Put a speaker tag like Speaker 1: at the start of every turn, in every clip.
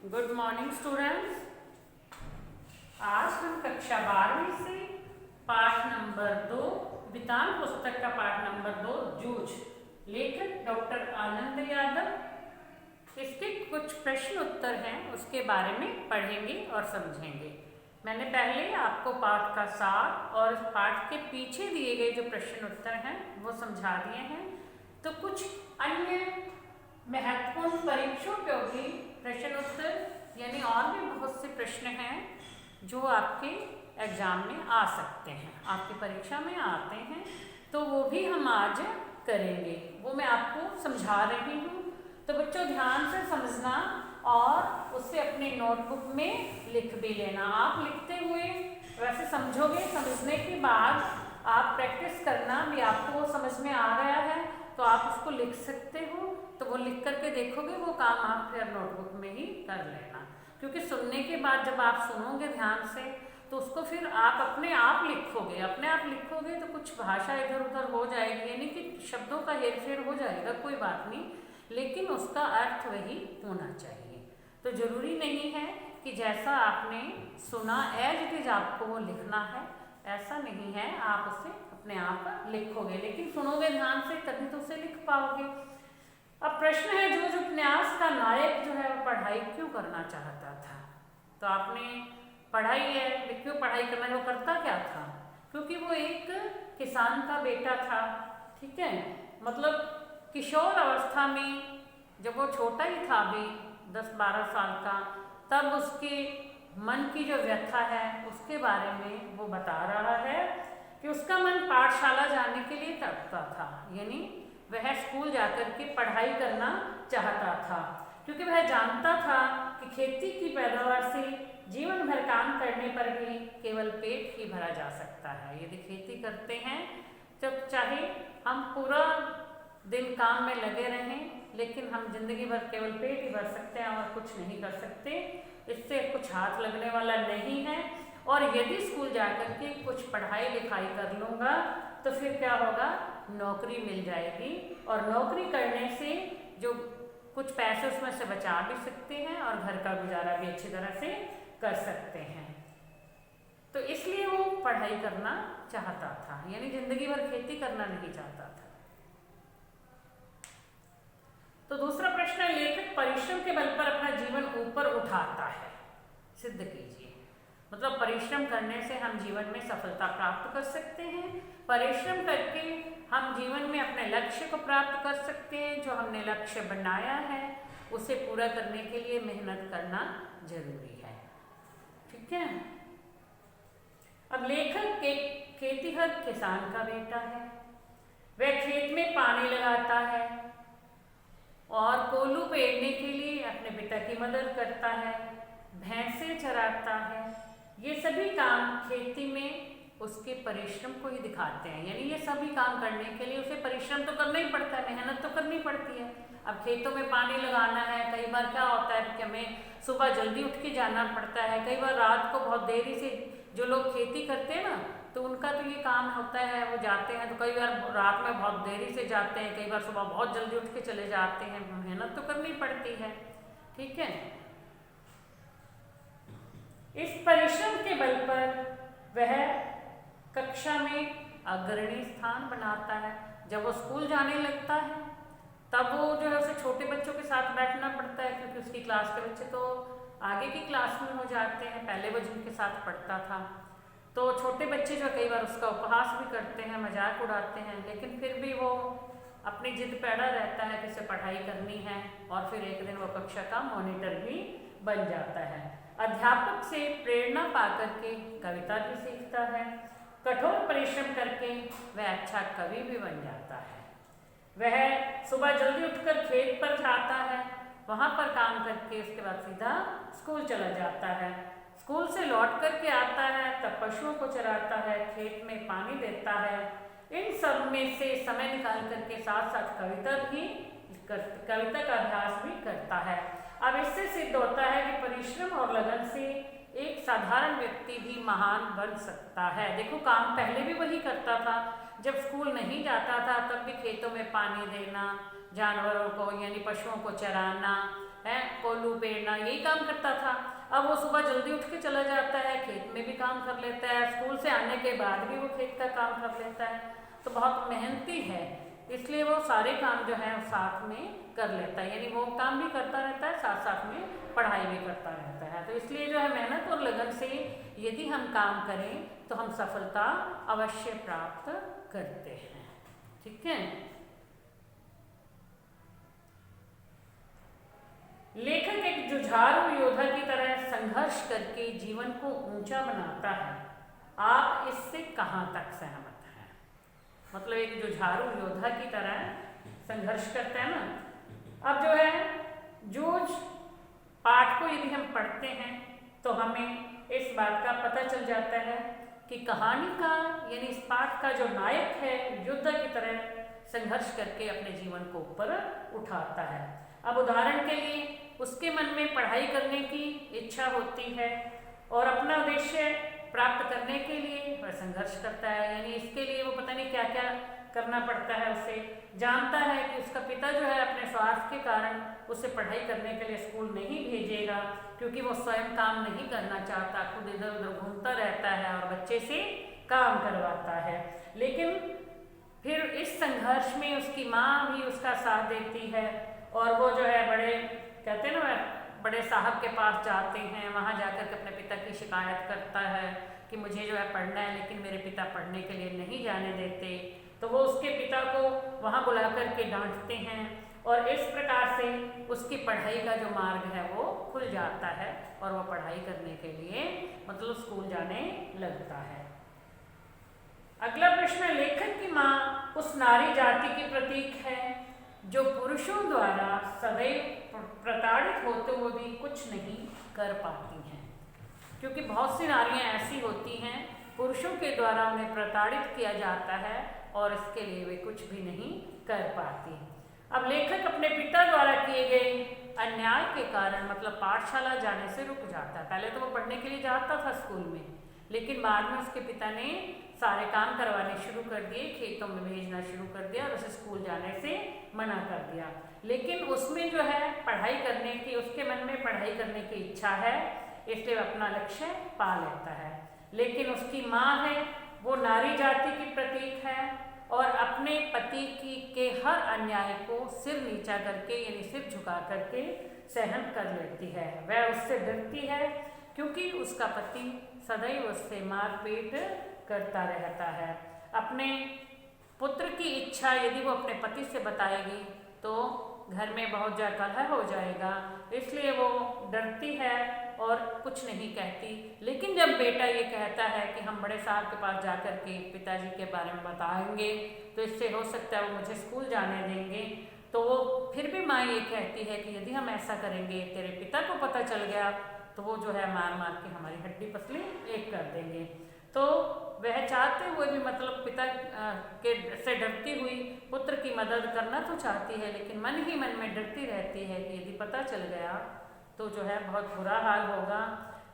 Speaker 1: Good morning students. आज हम कक्षा 12वीं से पाठ नंबर 2 वितान पुस्तक का पाठ नंबर 2 जूझ, लेखक डॉक्टर आनंद यादव। इसके कुछ प्रश्न उत्तर हैं, उसके बारे में पढ़ेंगे और समझेंगे। मैंने पहले आपको पाठ का सार और पाठ के पीछे दिए गए जो प्रश्न उत्तर हैं वो समझा दिए हैं। तो कुछ अन्य महत्वपूर्ण परीक्षोपयोगी प्रश्न उत्तर यानी और भी बहुत से प्रश्न हैं जो आपके एग्जाम में आ सकते हैं, आपकी परीक्षा में आते हैं, तो वो भी हम आज करेंगे। वो मैं आपको समझा रही हूँ, तो बच्चों ध्यान से समझना और उसे अपनी नोटबुक में लिख भी लेना। आप लिखते हुए वैसे समझोगे, समझने के बाद आप प्रैक्टिस करना भी, आपको वो समझ में आ गया है तो आप उसको लिख सकते हो। तो वो लिख करके देखोगे, वो काम आप फिर नोटबुक में ही कर लेना, क्योंकि सुनने के बाद जब आप सुनोगे ध्यान से तो उसको फिर आप अपने आप लिखोगे। अपने आप लिखोगे तो कुछ भाषा इधर उधर हो जाएगी, यानी कि शब्दों का हेरफेर हो जाएगा, कोई बात नहीं, लेकिन उसका अर्थ वही होना चाहिए। तो जरूरी नहीं है कि जैसा आपने सुना एज इट इज आपको वो लिखना है, ऐसा नहीं है। आप उसे अपने आप लिखोगे, लेकिन सुनोगे ध्यान से तभी तो उसे लिख पाओगे। अब प्रश्न है, जो उपन्यास का नायक जो है वो पढ़ाई क्यों करना चाहता था? तो आपने पढ़ाई है, क्यों पढ़ाई करना, वो करता क्या था? क्योंकि वो एक किसान का बेटा था, ठीक है। मतलब किशोर अवस्था में जब वो छोटा ही था, अभी 10-12 साल का, तब उसके मन की जो व्यथा है उसके बारे में वो बता रहा है कि उसका मन पाठशाला जाने के लिए तड़पता था, यानी वह स्कूल जाकर के पढ़ाई करना चाहता था, क्योंकि वह जानता था कि खेती की पैदावार से जीवन भर काम करने पर भी केवल पेट ही भरा जा सकता है। यदि खेती करते हैं जब चाहे हम पूरा दिन काम में लगे रहें, लेकिन हम जिंदगी भर केवल पेट ही भर सकते हैं और कुछ नहीं कर सकते, इससे कुछ हाथ लगने वाला नहीं है। और यदि स्कूल जाकर के कुछ पढ़ाई लिखाई कर लूँगा तो फिर क्या होगा, नौकरी मिल जाएगी, और नौकरी करने से जो कुछ पैसे उसमें से बचा भी सकते हैं और घर का गुजारा भी अच्छी तरह से कर सकते हैं। तो इसलिए वो पढ़ाई करना चाहता था, यानी जिंदगी भर खेती करना नहीं चाहता था। तो दूसरा प्रश्न है, लेखक परिश्रम के बल पर अपना जीवन ऊपर उठाता है, सिद्ध कीजिए। मतलब परिश्रम करने से हम जीवन में सफलता प्राप्त कर सकते हैं, परिश्रम करके हम जीवन में अपने लक्ष्य को प्राप्त कर सकते हैं। जो हमने लक्ष्य बनाया है उसे पूरा करने के लिए मेहनत करना जरूरी है, ठीक है। अब लेखक के खेतीहर किसान का बेटा है, वह खेत में पानी लगाता है और कोल्हू पेरने के लिए अपने पिता की मदद करता है, भैंसे चराता है। ये सभी काम खेती में उसके परिश्रम को ही दिखाते हैं, यानी ये सभी काम करने के लिए उसे परिश्रम तो करना ही पड़ता है, मेहनत तो करनी पड़ती है। अब खेतों में पानी लगाना है, कई बार क्या होता है कि हमें सुबह जल्दी उठ के जाना पड़ता है, कई बार रात को बहुत देरी से जो लोग खेती करते हैं ना, तो उनका तो ये काम होता है, वो जाते हैं तो कई बार रात में बहुत देरी से जाते हैं, कई बार सुबह बहुत जल्दी उठ के चले जाते हैं, मेहनत तो करनी पड़ती है, ठीक है। इस परिश्रम के बल पर वह कक्षा में अग्रणी स्थान बनाता है। जब वो स्कूल जाने लगता है तब वो जो है उसे छोटे बच्चों के साथ बैठना पड़ता है, क्योंकि उसकी क्लास के बच्चे तो आगे की क्लास में हो जाते हैं, पहले वो जिनके साथ पढ़ता था। तो छोटे बच्चे जो कई बार उसका उपहास भी करते हैं, मजाक उड़ाते हैं, लेकिन फिर भी वो अपनी जिद पे अड़ा रहता है कि उसे पढ़ाई करनी है, और फिर एक दिन वो कक्षा का मॉनिटर भी बन जाता है। अध्यापक से प्रेरणा पाकर के कविता भी सीखता है, कठोर परिश्रम करके वह अच्छा कवि भी बन जाता है। वह सुबह जल्दी उठकर खेत पर जाता है, वहाँ पर काम करके उसके बाद सीधा स्कूल चला जाता है। स्कूल से लौट करके आता है, तब पशुओं को चराता है, खेत में पानी देता है। इन सब में से समय निकाल करके साथ साथ कविता का अभ्यास भी करता है। अब इससे सिद्ध होता है कि परिश्रम और लगन से एक साधारण व्यक्ति भी महान बन सकता है। देखो, काम पहले भी वही करता था, जब स्कूल नहीं जाता था तब भी खेतों में पानी देना, जानवरों को यानी पशुओं को चराना है, कोल्हू पेरना, यही काम करता था। अब वो सुबह जल्दी उठ के चला जाता है, खेत में भी काम कर लेता है, स्कूल से आने के बाद भी वो खेत का काम कर लेता है, तो बहुत मेहनती है, इसलिए वो सारे काम जो है साथ में कर लेता है, यानी वो काम भी करता रहता है, साथ साथ में पढ़ाई भी करता रहता है। तो इसलिए जो है मेहनत और लगन से यदि हम काम करें तो हम सफलता अवश्य प्राप्त करते हैं। ठीक है। लेखक एक जुझारू योद्धा की तरह संघर्ष करके जीवन को ऊंचा बनाता है। आप इससे कहाँ तक सहमत हैं? मतलब एक जुझारू योद्धा की तरह संघर्ष करता है ना। अब जो है जूझ पाठ को यदि हम पढ़ते हैं तो हमें इस बात का पता चल जाता है कि कहानी का यानी इस पाठ का जो नायक है योद्धा की तरह संघर्ष करके अपने जीवन को ऊपर उठाता है। अब उदाहरण के लिए उसके मन में पढ़ाई करने की इच्छा होती है और अपना उद्देश्य प्राप्त करने के लिए वह संघर्ष करता है, यानी इसके लिए वो पता नहीं क्या क्या करना पड़ता है। उसे जानता है कि उसका पिता जो है अपने स्वार्थ के कारण उसे पढ़ाई करने के लिए स्कूल नहीं भेजेगा, क्योंकि वो स्वयं काम नहीं करना चाहता, खुद इधर उधर घूमता रहता है और बच्चे से काम करवाता है। लेकिन फिर इस संघर्ष में उसकी माँ भी उसका साथ देती है और वो जो है बड़े कहते हैं ना बड़े साहब के पास जाते हैं, वहाँ जाकर के अपने पिता की शिकायत करता है कि मुझे जो है पढ़ना है लेकिन मेरे पिता पढ़ने के लिए नहीं जाने देते। तो वो उसके पिता को वहाँ बुला कर के डांटते हैं और इस प्रकार से उसकी पढ़ाई का जो मार्ग है वो खुल जाता है और वो पढ़ाई करने के लिए मतलब स्कूल जाने लगता है। अगला प्रश्न, लेखक की माँ उस नारी जाति की प्रतीक है जो पुरुषों द्वारा सदैव प्रताड़ित होते हुए भी कुछ नहीं कर पाती हैं, क्योंकि बहुत सी नारियां ऐसी होती हैं पुरुषों के द्वारा उन्हें प्रताड़ित किया जाता है और इसके लिए वे कुछ भी नहीं कर पाती। अब लेखक अपने पिता द्वारा किए गए अन्याय के कारण मतलब पाठशाला जाने से रुक जाता है। पहले तो वो पढ़ने के लिए जाता था स्कूल में, लेकिन बाद में उसके पिता ने सारे काम करवाने शुरू कर दिए, खेतों में भेजना शुरू कर दिया और उसे स्कूल जाने से मना कर दिया। लेकिन उसमें जो है पढ़ाई करने की, उसके मन में पढ़ाई करने की इच्छा है, इसलिए वह अपना लक्ष्य पा लेता है। लेकिन उसकी माँ है वो नारी जाति की प्रतीक है और अपने पति की के हर अन्याय को सिर नीचा करके यानी सिर झुका करके सहन कर लेती है। वह उससे डरती है क्योंकि उसका पति सदैव उससे मारपीट करता रहता है। अपने पुत्र की इच्छा यदि वो अपने पति से बताएगी तो घर में बहुत ज़्यादा कलह हो जाएगा, इसलिए वो डरती है और कुछ नहीं कहती। लेकिन जब बेटा ये कहता है कि हम बड़े साहब के पास जाकर के पिताजी के बारे में बताएंगे तो इससे हो सकता है वो मुझे स्कूल जाने देंगे, तो वो फिर भी माँ ये कहती है कि यदि हम ऐसा करेंगे तेरे पिता को पता चल गया तो वो जो है मार मार के हमारी हड्डी पसली एक कर देंगे। तो वह चाहते हुए भी मतलब पिता के से डरती हुई पुत्र की मदद करना तो चाहती है, लेकिन मन ही मन में डरती रहती है कि यदि पता चल गया तो जो है बहुत बुरा हाल होगा।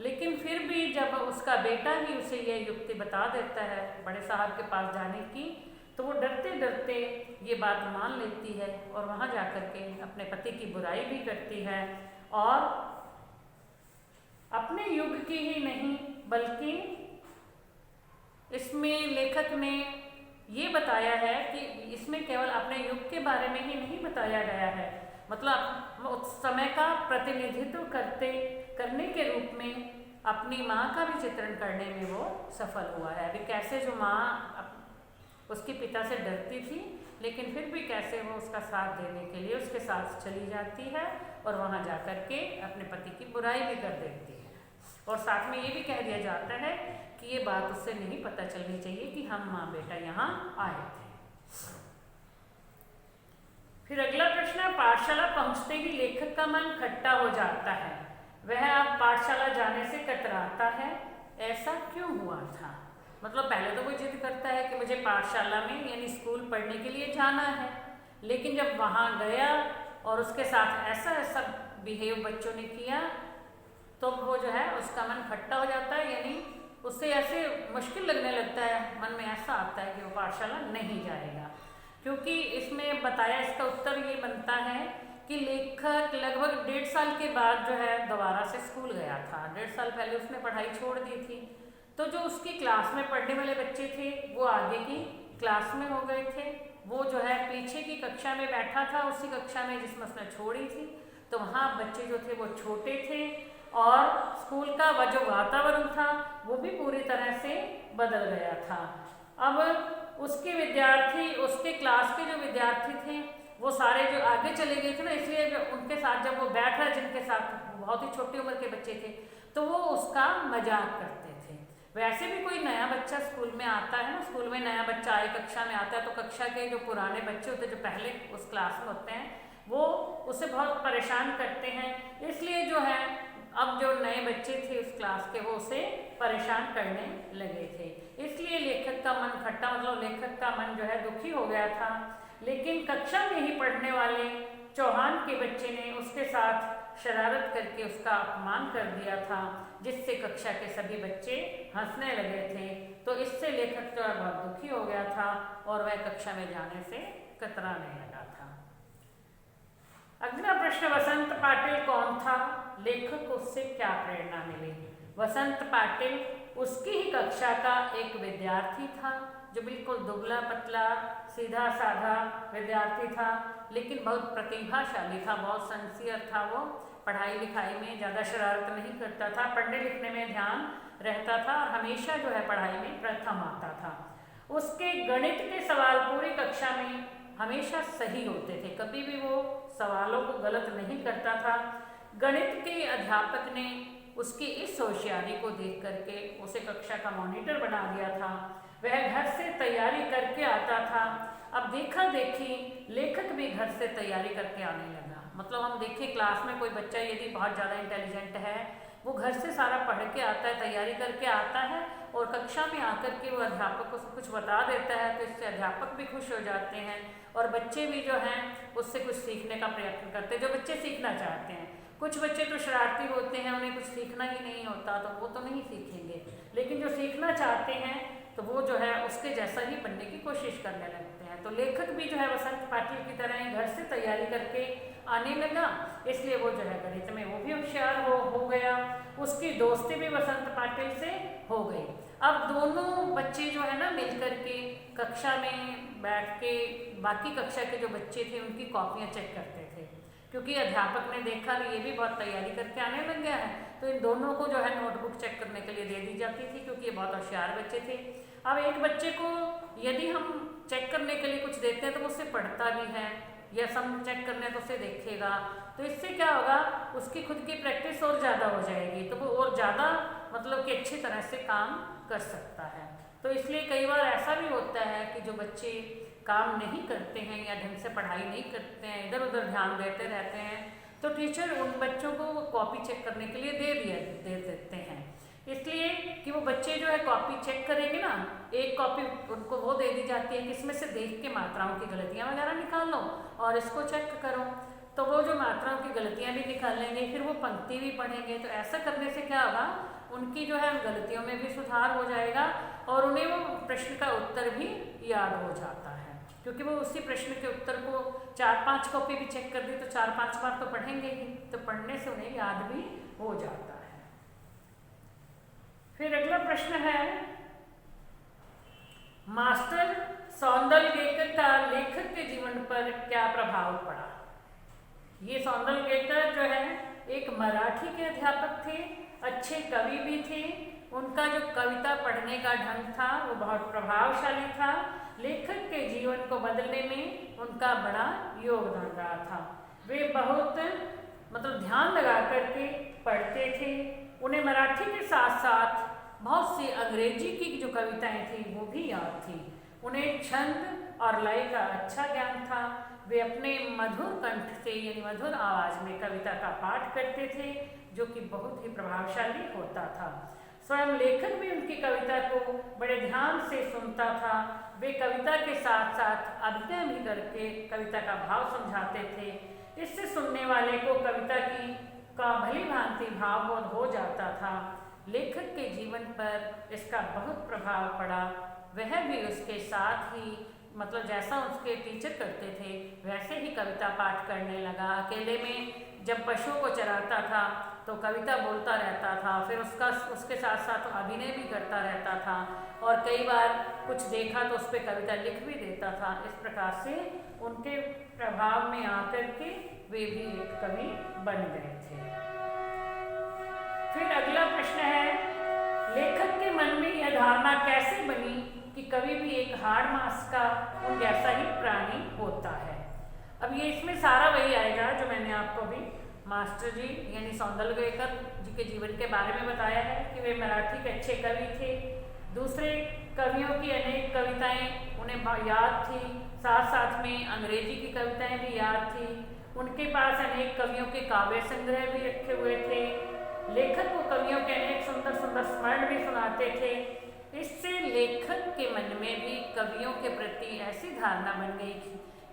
Speaker 1: लेकिन फिर भी जब उसका बेटा ही उसे यह युक्ति बता देता है बड़े साहब के पास जाने की, तो वो डरते डरते ये बात मान लेती है और वहाँ जाकर के अपने पति की बुराई भी करती है और अपने युग की ही नहीं बल्कि इसमें लेखक ने ये बताया है कि इसमें केवल अपने युग के बारे में ही नहीं बताया गया है, मतलब उस समय का प्रतिनिधित्व करने के रूप में अपनी माँ का भी चित्रण करने में वो सफल हुआ है। अभी कैसे जो माँ उसके पिता से डरती थी लेकिन फिर भी कैसे वो उसका साथ देने के लिए उसके साथ चली जाती है और वहाँ जाकर के अपने पति की बुराई भी कर देती है। और साथ में ये भी कह दिया जाता है कि ये बात उससे नहीं पता चलनी चाहिए कि हम माँ बेटा यहाँ आए थे। फिर अगला प्रश्न, पाठशाला पहुँचते ही लेखक का मन खट्टा हो जाता है, वह अब पाठशाला जाने से कतराता है, ऐसा क्यों हुआ था? मतलब पहले तो वो जिद करता है कि मुझे पाठशाला में यानी स्कूल पढ़ने के लिए जाना है, लेकिन जब वहाँ गया और उसके साथ ऐसा ऐसा बिहेव बच्चों ने किया तो वो जो है उसका मन खट्टा हो जाता है, यानी उससे ऐसे मुश्किल लगने लगता है, मन में ऐसा आता है कि वो पाठशाला नहीं जाएगा। क्योंकि इसमें बताया, इसका उत्तर ये बनता है कि लेखक लगभग 1.5 साल के बाद जो है दोबारा से स्कूल गया था। 1.5 साल पहले उसने पढ़ाई छोड़ दी थी। तो जो उसकी क्लास में पढ़ने वाले बच्चे थे वो आगे की क्लास में हो गए थे। वो जो है पीछे की कक्षा में बैठा था, उसी कक्षा में जिसमें उसने छोड़ी थी। तो वहाँ बच्चे जो थे वो छोटे थे और स्कूल का वह जो वातावरण था वो भी पूरी तरह से बदल गया था। अब उसके विद्यार्थी, उसके क्लास के जो विद्यार्थी थे वो सारे जो आगे चले गए थे ना, इसलिए उनके साथ जब वो बैठ रहा, जिनके साथ बहुत ही छोटी उम्र के बच्चे थे, तो वो उसका मजाक करते थे। वैसे भी कोई नया बच्चा स्कूल में आता है ना, स्कूल में नया बच्चा आए कक्षा में आता है तो कक्षा के जो पुराने बच्चे होते हैं, जो पहले उस क्लास में होते हैं, वो उसे बहुत परेशान करते हैं। इसलिए जो है अब जो नए बच्चे थे उस क्लास के वो उसे परेशान करने लगे थे। इसलिए लेखक का मन खट्टा, मतलब लेखक का मन जो है दुखी हो गया था। लेकिन कक्षा में ही पढ़ने वाले चौहान के बच्चे ने उसके साथ शरारत करके उसका अपमान कर दिया था, जिससे कक्षा के सभी बच्चे हंसने लगे थे। तो इससे लेखक जो है बहुत दुखी हो गया था और वह कक्षा में जाने से कतराने लगा था। अगला प्रश्न, वसंत पाटिल कौन था? लेखक को उससे क्या प्रेरणा मिली? वसंत पाटिल उसकी ही कक्षा का एक विद्यार्थी था जो बिल्कुल दुबला पतला सीधा साधा विद्यार्थी था, लेकिन बहुत प्रतिभाशाली था, बहुत सिंसियर था। वो पढ़ाई लिखाई में ज़्यादा शरारत नहीं करता था, पढ़ने लिखने में ध्यान रहता था और हमेशा जो है पढ़ाई में प्रथम आता था। उसके गणित के सवाल पूरी कक्षा में हमेशा सही होते थे, कभी भी वो सवालों को गलत नहीं करता था। गणित के अध्यापक ने उसकी इस होशियारी को देख करके उसे कक्षा का मॉनिटर बना दिया था। वह घर से तैयारी करके आता था। अब देखा देखी लेखक भी घर से तैयारी करके आने लगा। मतलब हम देखें क्लास में कोई बच्चा यदि बहुत ज़्यादा इंटेलिजेंट है, वो घर से सारा पढ़ के आता है, तैयारी करके आता है और कक्षा में आकर के वो अध्यापक को सब कुछ बता देता है, तो इससे अध्यापक भी खुश हो जाते हैं और बच्चे भी जो हैं उससे कुछ सीखने का प्रयत्न करते हैं, जो बच्चे सीखना चाहते हैं। कुछ बच्चे तो शरारती होते हैं, उन्हें कुछ सीखना ही नहीं होता, तो वो तो नहीं सीखेंगे, लेकिन जो सीखना चाहते हैं तो वो जो है उसके जैसा ही बनने की कोशिश करने लगते हैं। तो लेखक भी जो है वसंत पाटिल की तरह ही घर से तैयारी करके आने लगा, इसलिए वो जो है गणित में वो भी होशियार हो गया। उसकी दोस्ती भी वसंत पाटिल से हो गई। अब दोनों बच्चे जो है ना मिल करके कक्षा में बैठ के बाकी कक्षा के जो बच्चे थे उनकी कॉपियाँ चेक करते थे, क्योंकि अध्यापक ने देखा कि ये भी बहुत तैयारी करके आने लग गया है, तो इन दोनों को जो है नोटबुक चेक करने के लिए दे दी जाती थी, क्योंकि ये बहुत होशियार बच्चे थे। अब एक बच्चे को यदि हम चेक करने के लिए कुछ देते हैं तो वो उससे पढ़ता भी है, या सम चेक करने तो उसे देखेगा, तो इससे क्या होगा, उसकी खुद की प्रैक्टिस और ज़्यादा हो जाएगी, तो वो और ज़्यादा मतलब कि अच्छी तरह से काम कर सकता है। तो इसलिए कई बार ऐसा भी होता है कि जो बच्चे काम नहीं करते हैं या ढंग से पढ़ाई नहीं करते हैं, इधर उधर ध्यान देते रहते हैं, तो टीचर उन बच्चों को कॉपी चेक करने के लिए दे देते हैं। इसलिए कि वो बच्चे जो है कॉपी चेक करेंगे ना, एक कॉपी उनको वो दे दी जाती है कि इसमें से देख के मात्राओं की गलतियाँ वगैरह निकाल लो और इसको चेक करो, तो वो जो मात्राओं की गलतियाँ भी निकाल लेंगे, फिर वो पंक्ति भी पढ़ेंगे। तो ऐसा करने से क्या होगा, उनकी जो है गलतियों में भी सुधार हो जाएगा और उन्हें वो प्रश्न का उत्तर भी याद हो जाता है, क्योंकि वो उसी प्रश्न के उत्तर को 4-5 कॉपी भी चेक कर दी तो 4-5 बार तो पढ़ेंगे ही, तो पढ़ने से उन्हें याद भी हो जाता है। फिर अगला प्रश्न है, मास्टर सौंदरलगेकर का लेखक के जीवन पर क्या प्रभाव पड़ा? ये सौंदरलगेकर जो है एक मराठी के अध्यापक थे, अच्छे कवि भी थे। उनका जो कविता पढ़ने का ढंग था वो बहुत प्रभावशाली था। लेखक के जीवन को बदलने में उनका बड़ा योगदान रहा था। वे बहुत मतलब ध्यान लगा करके पढ़ते थे। उन्हें मराठी के साथ साथ बहुत सी अंग्रेजी की जो कविताएं थी वो भी याद थी। उन्हें छंद और लय का अच्छा ज्ञान था। वे अपने मधुर कंठ से यानी मधुर आवाज़ में कविता का पाठ करते थे, जो कि बहुत ही प्रभावशाली होता था। स्वयं लेखक भी उनकी कविता को बड़े ध्यान से सुनता था। वे कविता के साथ साथ अभिनय भी करके कविता का भाव समझाते थे। इससे सुनने वाले को कविता का भली भांति भावबोध हो जाता था। लेखक के जीवन पर इसका बहुत प्रभाव पड़ा। वह भी उसके साथ ही मतलब जैसा उसके टीचर करते थे वैसे ही कविता पाठ करने लगा। अकेले में जब पशुओं को चराता था तो कविता बोलता रहता था, फिर उसके साथ साथ अभिनय भी करता रहता था और कई बार कुछ देखा तो उस पर कविता लिख भी देता था। इस प्रकार से उनके प्रभाव में आकर के वे भी एक कवि बन गए थे। फिर अगला प्रश्न है, लेखक के मन में यह धारणा कैसे बनी कि कवि भी एक हाड़ मांस का उन जैसा ही प्राणी होता है। अब ये इसमें सारा वही आएगा जो मैंने आपको अभी मास्टर जी यानी सौंदलगेकर जी के जीवन के बारे में बताया है कि वे मराठी के अच्छे कवि थे। दूसरे कवियों की अनेक कविताएं उन्हें याद थी, साथ साथ में अंग्रेजी की कविताएं भी याद थी। उनके पास अनेक कवियों के काव्य संग्रह भी रखे हुए थे। लेखक को कवियों के अनेक सुंदर सुंदर स्मरण भी सुनाते थे। इससे लेखक के मन में भी कवियों के प्रति ऐसी धारणा बन गई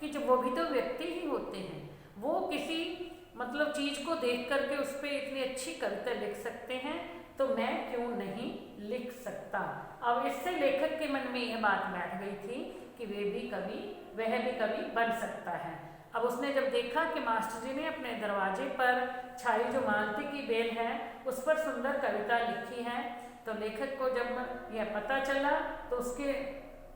Speaker 1: कि जो वो भी तो व्यक्ति ही होते हैं, वो किसी मतलब चीज़ को देख करके उस पर इतनी अच्छी कविता लिख सकते हैं, तो मैं क्यों नहीं लिख सकता। अब इससे लेखक के मन में यह बात बैठ गई थी कि वह भी कवि बन सकता है। अब उसने जब देखा कि मास्टर जी ने अपने दरवाजे पर छाई जो मालती की बेल है उस पर सुंदर कविता लिखी है, तो लेखक को जब यह पता चला तो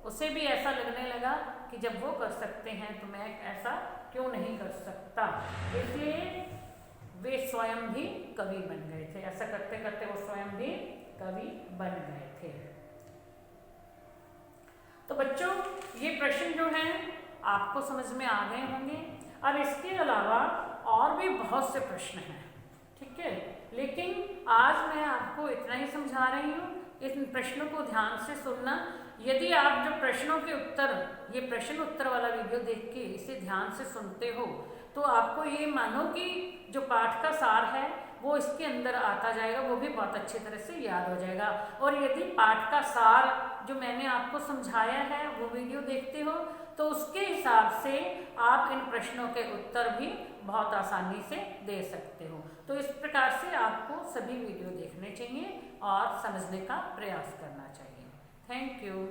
Speaker 1: उसे भी ऐसा लगने लगा कि जब वो कर सकते हैं तो मैं ऐसा क्यों नहीं कर सकता। इसलिए वे स्वयं भी कवि बन गए थे। ऐसा करते करते वो स्वयं भी कवि बन गए थे। तो बच्चों, ये प्रश्न जो हैं आपको समझ में आ गए होंगे। अब इसके अलावा और भी बहुत से प्रश्न हैं, ठीक है, लेकिन आज मैं आपको इतना ही समझा रही हूँ। इन प्रश्नों को ध्यान से सुनना। यदि आप जो प्रश्नों के उत्तर, ये प्रश्न उत्तर वाला वीडियो देख के इसे ध्यान से सुनते हो तो आपको ये मानो कि जो पाठ का सार है वो इसके अंदर आता जाएगा, वो भी बहुत अच्छी तरह से याद हो जाएगा। और यदि पाठ का सार जो मैंने आपको समझाया है वो वीडियो देखते हो तो उसके हिसाब से आप इन प्रश्नों के उत्तर भी बहुत आसानी से दे सकते हो। तो इस प्रकार से आपको सभी वीडियो देखने चाहिए और समझने का प्रयास करना चाहिए। Thank you.